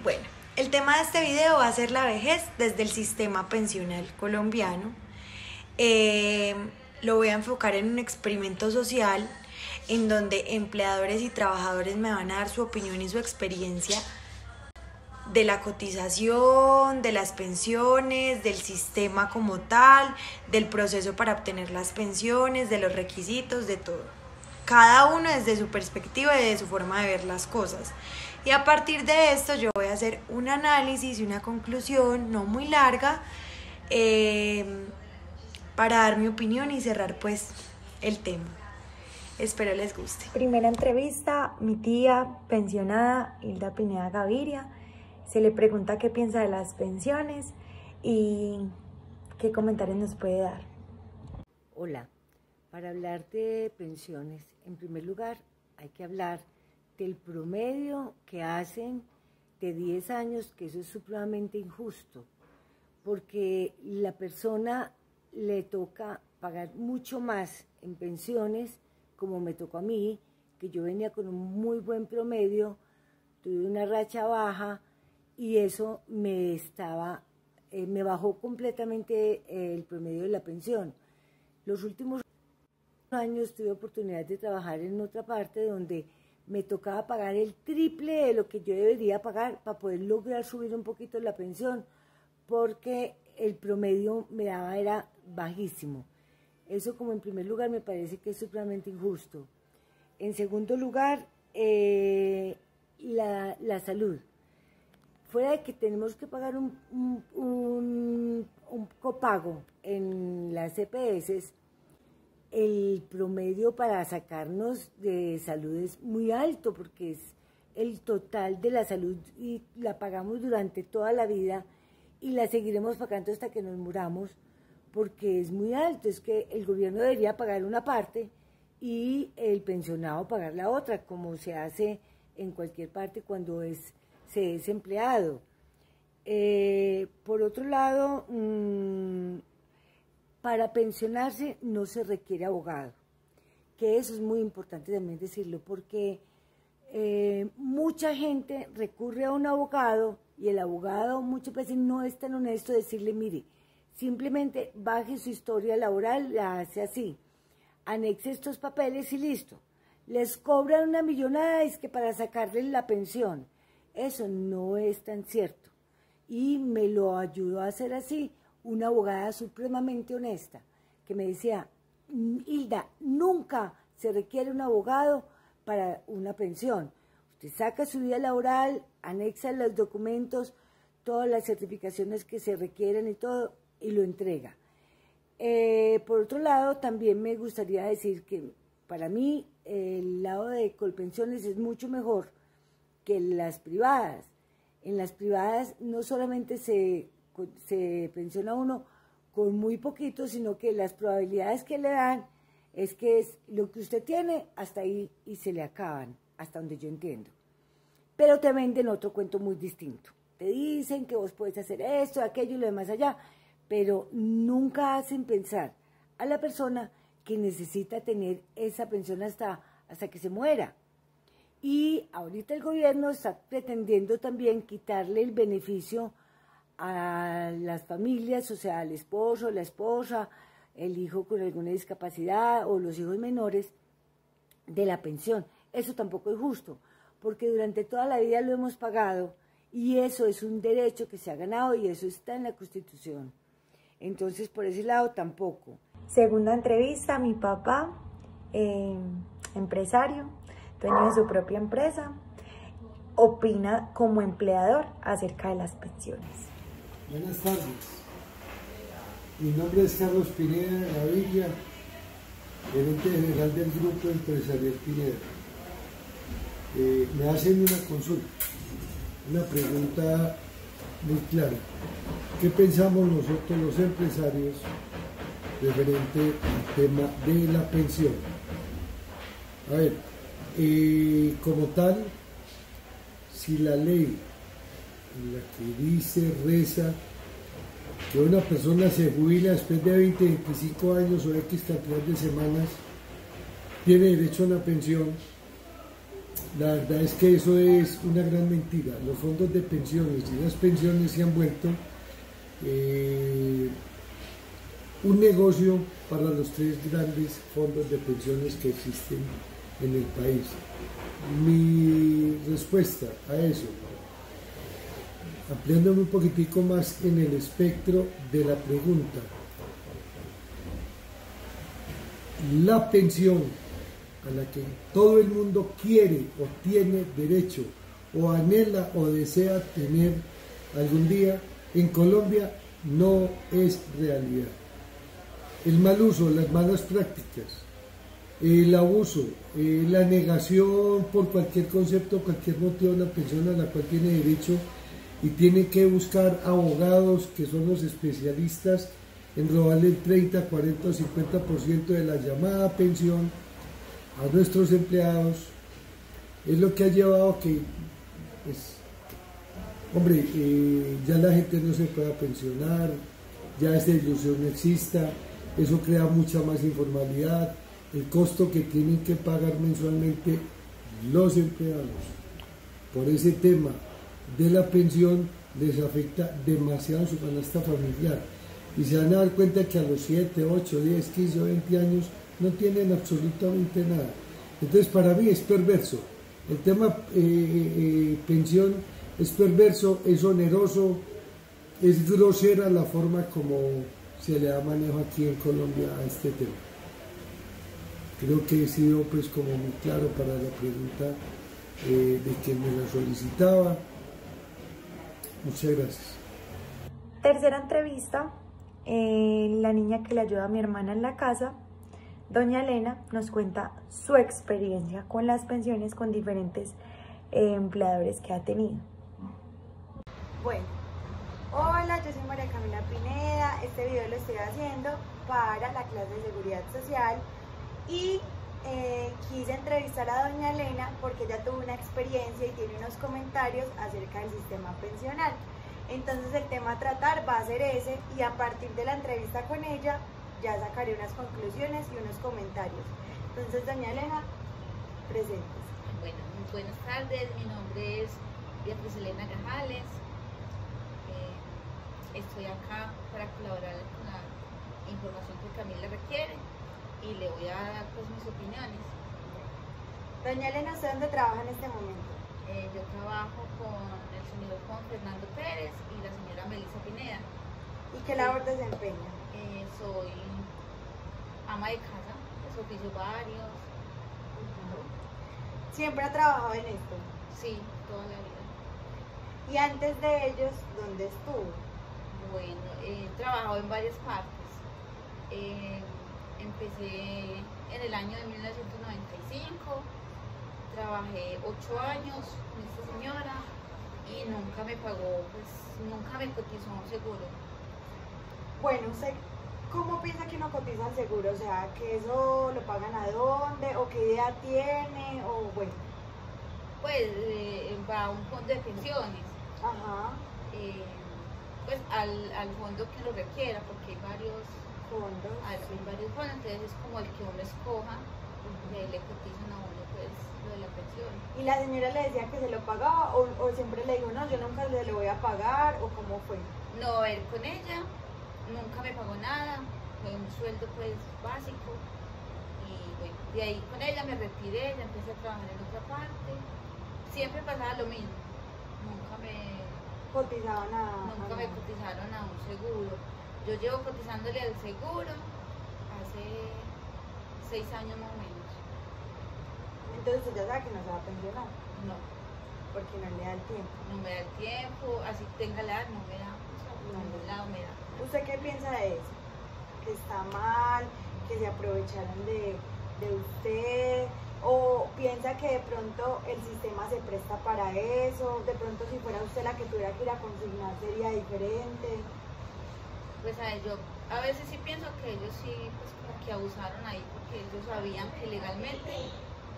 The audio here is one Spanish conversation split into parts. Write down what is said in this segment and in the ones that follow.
Bueno, el tema de este video va a ser la vejez desde el sistema pensional colombiano. Lo voy a enfocar en un experimento social en donde empleadores y trabajadores me van a dar su opinión y su experiencia de la cotización, de las pensiones, del sistema como tal, del proceso para obtener las pensiones, de los requisitos, de todo. Cada uno desde su perspectiva y de su forma de ver las cosas. Y a partir de esto yo voy a hacer un análisis y una conclusión no muy larga para dar mi opinión y cerrar pues el tema. Espero les guste. Primera entrevista, mi tía pensionada Hilda Pineda Gaviria. Se le pregunta qué piensa de las pensiones y qué comentarios nos puede dar. Hola, para hablar de pensiones, en primer lugar hay que hablar del promedio que hacen de 10 años, que eso es supremamente injusto, porque la persona le toca pagar mucho más en pensiones, como me tocó a mí, que yo venía con un muy buen promedio, tuve una racha baja y eso me bajó completamente el promedio de la pensión. Los últimos años tuve oportunidad de trabajar en otra parte donde me tocaba pagar el triple de lo que yo debería pagar para poder lograr subir un poquito la pensión, porque el promedio era bajísimo. Eso, como en primer lugar, me parece que es supremamente injusto. En segundo lugar, la salud. Fuera de que tenemos que pagar un copago en las EPS, el promedio para sacarnos de salud es muy alto, porque es el total de la salud y la pagamos durante toda la vida y la seguiremos pagando hasta que nos muramos, porque es muy alto. Es que el gobierno debería pagar una parte y el pensionado pagar la otra, como se hace en cualquier parte cuando se es empleado. Por otro lado, para pensionarse no se requiere abogado, que eso es muy importante también decirlo, porque mucha gente recurre a un abogado y el abogado muchas veces no es tan honesto de decirle, mire, simplemente baje su historia laboral, la hace así, anexe estos papeles y listo. Les cobran una millonada, es que para sacarles la pensión. Eso no es tan cierto. Y me lo ayudó a hacer así una abogada supremamente honesta, que me decía, Hilda, nunca se requiere un abogado para una pensión. Usted saca su vida laboral, anexa los documentos, todas las certificaciones que se requieren y todo, y lo entrega. Por otro lado, también me gustaría decir que para mí el lado de Colpensiones es mucho mejor que las privadas. En las privadas no solamente se pensiona uno con muy poquito, sino que las probabilidades que le dan es que es lo que usted tiene hasta ahí y se le acaban, hasta donde yo entiendo. Pero te venden otro cuento muy distinto. Te dicen que vos puedes hacer esto, aquello y lo demás allá, pero nunca hacen pensar a la persona que necesita tener esa pensión hasta que se muera. Y ahorita el gobierno está pretendiendo también quitarle el beneficio a las familias, o sea, al esposo, la esposa, el hijo con alguna discapacidad o los hijos menores de la pensión. Eso tampoco es justo, porque durante toda la vida lo hemos pagado y eso es un derecho que se ha ganado y eso está en la Constitución. Entonces, por ese lado tampoco. Segunda entrevista, mi papá, empresario, dueño de su propia empresa, opina como empleador acerca de las pensiones. Buenas tardes. Mi nombre es Carlos Pineda Gaviria, gerente general del Grupo Empresarial Pineda. Me hacen una consulta, una pregunta muy clara. ¿Qué pensamos nosotros los empresarios referente al tema de la pensión? A ver, como tal, si la ley en la que dice, reza, que una persona se jubila después de 20, 25 años o X cantidad de semanas, tiene derecho a una pensión, La verdad es que eso es una gran mentira. Los fondos de pensiones y las pensiones se han vuelto un negocio para los tres grandes fondos de pensiones que existen en el país. Mi respuesta a eso, ampliándome un poquitico más en el espectro de la pregunta, la pensión a la que todo el mundo quiere o tiene derecho o anhela o desea tener algún día, en Colombia no es realidad. El mal uso, las malas prácticas, el abuso, la negación por cualquier concepto, cualquier motivo de la pensión a la cual tiene derecho y tiene que buscar abogados que son los especialistas en robarle el 30, 40 o 50% de la llamada pensión a nuestros empleados, es lo que ha llevado a que, pues, hombre, ya la gente no se pueda pensionar, ya esta ilusión no exista, eso crea mucha más informalidad, el costo que tienen que pagar mensualmente los empleados por ese tema de la pensión les afecta demasiado en su canasta familiar y se van a dar cuenta que a los 7, 8, 10, 15 o 20 años no tienen absolutamente nada. Entonces para mí es perverso, el tema pensión es perverso, es oneroso, es grosera la forma como se le da manejo aquí en Colombia a este tema. Creo que he sido pues como muy claro para la pregunta de quien me la solicitaba. Muchas gracias. Tercera entrevista, la niña que le ayuda a mi hermana en la casa, doña Elena, nos cuenta su experiencia con las pensiones con diferentes empleadores que ha tenido. Bueno, hola, yo soy María Camila Pineda. Este video lo estoy haciendo para la clase de seguridad social y quise entrevistar a doña Elena porque ella tuvo una experiencia y tiene unos comentarios acerca del sistema pensional. Entonces el tema a tratar va a ser ese y a partir de la entrevista con ella ya sacaré unas conclusiones y unos comentarios. Entonces, doña Elena, presentes. Bueno, muy buenas tardes, mi nombre es Beatriz Elena Grajales. Estoy acá para colaborar con la información que Camila requiere y le voy a dar pues mis opiniones. Doña Elena, ¿usted dónde trabaja en este momento? Yo trabajo con el señor Juan Fernando Pérez y la señora Melissa Pineda. ¿Y qué labor desempeña? Soy ama de casa, pues oficio varios. ¿Siempre ha trabajado en esto? Sí, toda la vida. ¿Y antes de ellos, dónde estuvo? Bueno, he trabajado en varias partes. Empecé en el año de 1995, trabajé 8 años con esta señora y nunca me pagó, pues nunca me cotizó un seguro. Bueno, ¿usted cómo piensa que uno cotiza el seguro? O sea, ¿que eso lo pagan a dónde? ¿O qué idea tiene? O bueno. Pues va a un fondo de pensiones. Ajá. Pues al fondo que lo requiera, porque hay varios Fondos. hay varios fondos, entonces es como el que uno escoja, que le cotizan a uno pues lo de la pensión. ¿Y la señora le decía que se lo pagaba o siempre le dijo, no, yo nunca se lo voy a pagar? ¿O cómo fue? No, a ver, con ella nunca me pagó nada, fue un sueldo pues básico y bueno, de ahí con ella me retiré, ya empecé a trabajar en otra parte, siempre pasaba lo mismo, nunca me Cotizaban a... nunca me cotizaron a un seguro. Yo llevo cotizándole al seguro hace 6 años más o menos. Entonces usted ya sabe que no se va a pensionar, No, porque no le da el tiempo. no me da el tiempo, así tenga la edad, no me da, o sea, por ningún lado me da. ¿Usted qué piensa de eso? ¿Que está mal? ¿Que se aprovecharon de usted? ¿O piensa que de pronto el sistema se presta para eso? ¿De pronto si fuera usted la que tuviera que ir a consignar sería diferente? Pues a ver, yo a veces sí pienso que ellos sí, pues como que abusaron ahí, porque ellos sabían que legalmente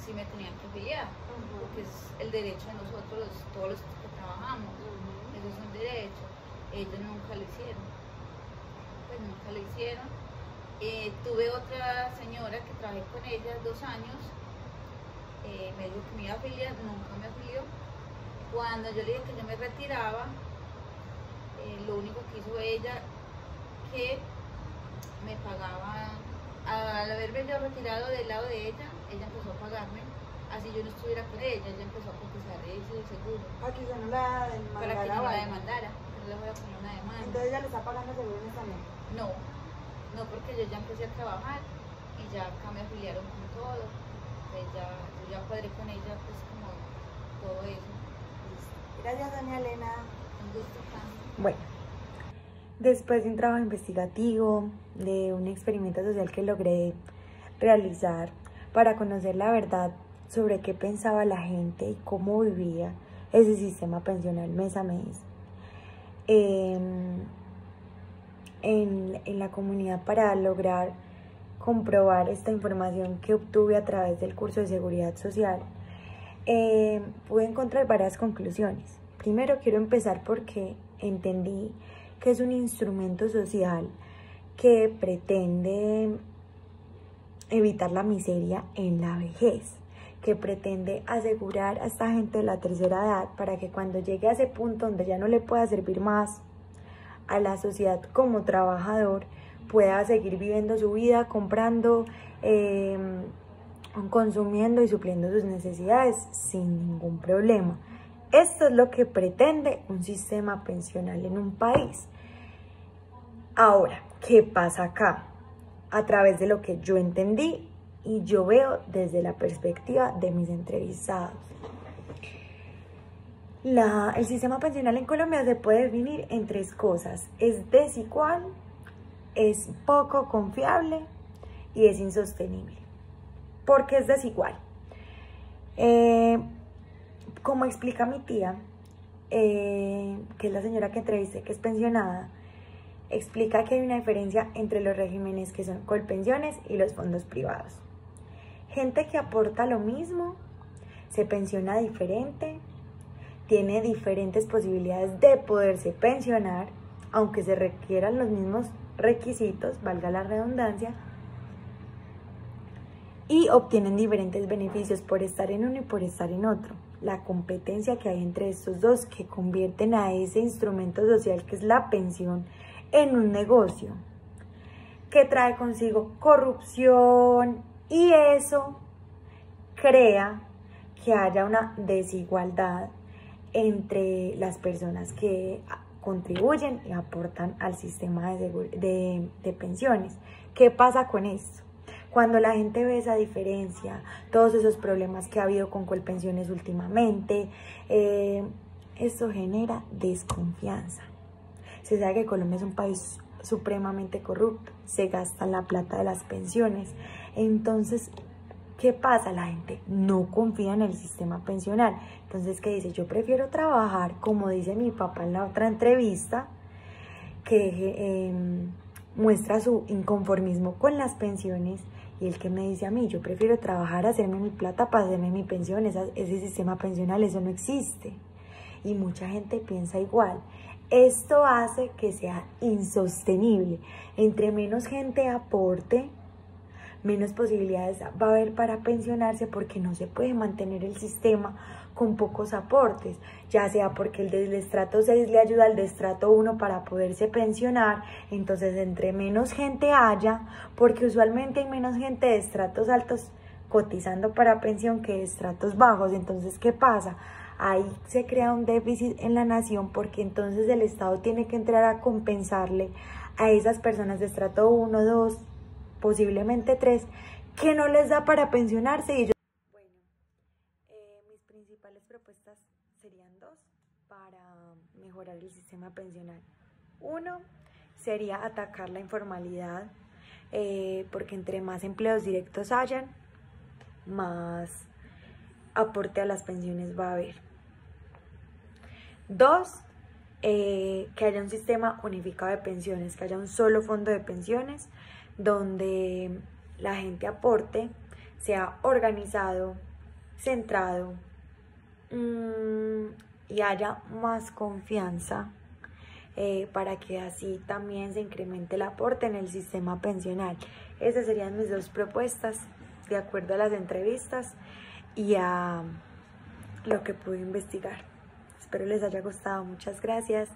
sí me tenían que afiliar, porque es el derecho de nosotros, todos los que trabajamos, eso es un derecho. Ellos nunca lo hicieron, pues nunca lo hicieron. Tuve otra señora que trabajé con ella 2 años me dijo que me iba a afiliar, nunca me afilió. Cuando yo le dije que yo me retiraba, lo único que hizo ella, que me pagaba, al haberme yo retirado del lado de ella empezó a pagarme, así yo no estuviera con ella empezó a cotizar ese seguro. Para que yo no la demandara. Para que no la demandara, no le voy a poner una demanda. Entonces ella le está pagando seguro en esta mes. No, porque yo ya empecé a trabajar y ya acá me afiliaron con todo. Pues yo ya cuadré con ella, pues como todo eso. Gracias, doña Elena. Un gusto, Cami. Bueno, después de un trabajo investigativo, de un experimento social que logré realizar para conocer la verdad sobre qué pensaba la gente y cómo vivía ese sistema pensional mes a mes, en la comunidad, para lograr comprobar esta información que obtuve a través del curso de seguridad social, pude encontrar varias conclusiones. Primero quiero empezar porque entendí que es un instrumento social que pretende evitar la miseria en la vejez, que pretende asegurar a esta gente de la tercera edad para que cuando llegue a ese punto donde ya no le pueda servir más a la sociedad como trabajador, pueda seguir viviendo su vida, comprando, consumiendo y supliendo sus necesidades sin ningún problema. Esto es lo que pretende un sistema pensional en un país. Ahora, ¿qué pasa acá? A través de lo que yo entendí y yo veo desde la perspectiva de mis entrevistados. El sistema pensional en Colombia se puede definir en tres cosas: es desigual, es poco confiable y es insostenible. ¿Por qué es desigual? Como explica mi tía, que es la señora que entrevisté, que es pensionada, explica que hay una diferencia entre los regímenes que son Colpensiones y los fondos privados. Gente que aporta lo mismo, se pensiona diferente, tiene diferentes posibilidades de poderse pensionar, aunque se requieran los mismos requisitos, valga la redundancia, y obtienen diferentes beneficios por estar en uno y por estar en otro. La competencia que hay entre estos dos, que convierten a ese instrumento social que es la pensión en un negocio que trae consigo corrupción, y eso crea que haya una desigualdad entre las personas que contribuyen y aportan al sistema de pensiones. ¿Qué pasa con esto? Cuando la gente ve esa diferencia, todos esos problemas que ha habido con Colpensiones últimamente, esto genera desconfianza. Se sabe que Colombia es un país supremamente corrupto, se gasta la plata de las pensiones. Entonces, ¿qué pasa? La gente no confía en el sistema pensional. Entonces, ¿qué dice? Yo prefiero trabajar, como dice mi papá en la otra entrevista, que muestra su inconformismo con las pensiones, y el que me dice a mí, yo prefiero trabajar, hacerme mi plata para hacerme mi pensión. Ese sistema pensional, eso no existe. Y mucha gente piensa igual. Esto hace que sea insostenible. Entre menos gente aporte, menos posibilidades va a haber para pensionarse, porque no se puede mantener el sistema con pocos aportes, ya sea porque el del estrato 6 le ayuda al de estrato 1 para poderse pensionar. Entonces, entre menos gente haya, porque usualmente hay menos gente de estratos altos cotizando para pensión que de estratos bajos. Entonces, ¿qué pasa? Ahí se crea un déficit en la nación, porque entonces el Estado tiene que entrar a compensarle a esas personas de estrato 1, 2, posiblemente 3, que no les da para pensionarse. Y bueno, mis principales propuestas serían dos para mejorar el sistema pensional. Uno sería atacar la informalidad, porque entre más empleos directos hayan, más aporte a las pensiones va a haber. Dos, que haya un sistema unificado de pensiones, que haya un solo fondo de pensiones donde la gente aporte, sea organizado, centrado, y haya más confianza, para que así también se incremente el aporte en el sistema pensional. Esas serían mis dos propuestas de acuerdo a las entrevistas. y a lo que pude investigar. Espero les haya gustado. Muchas gracias.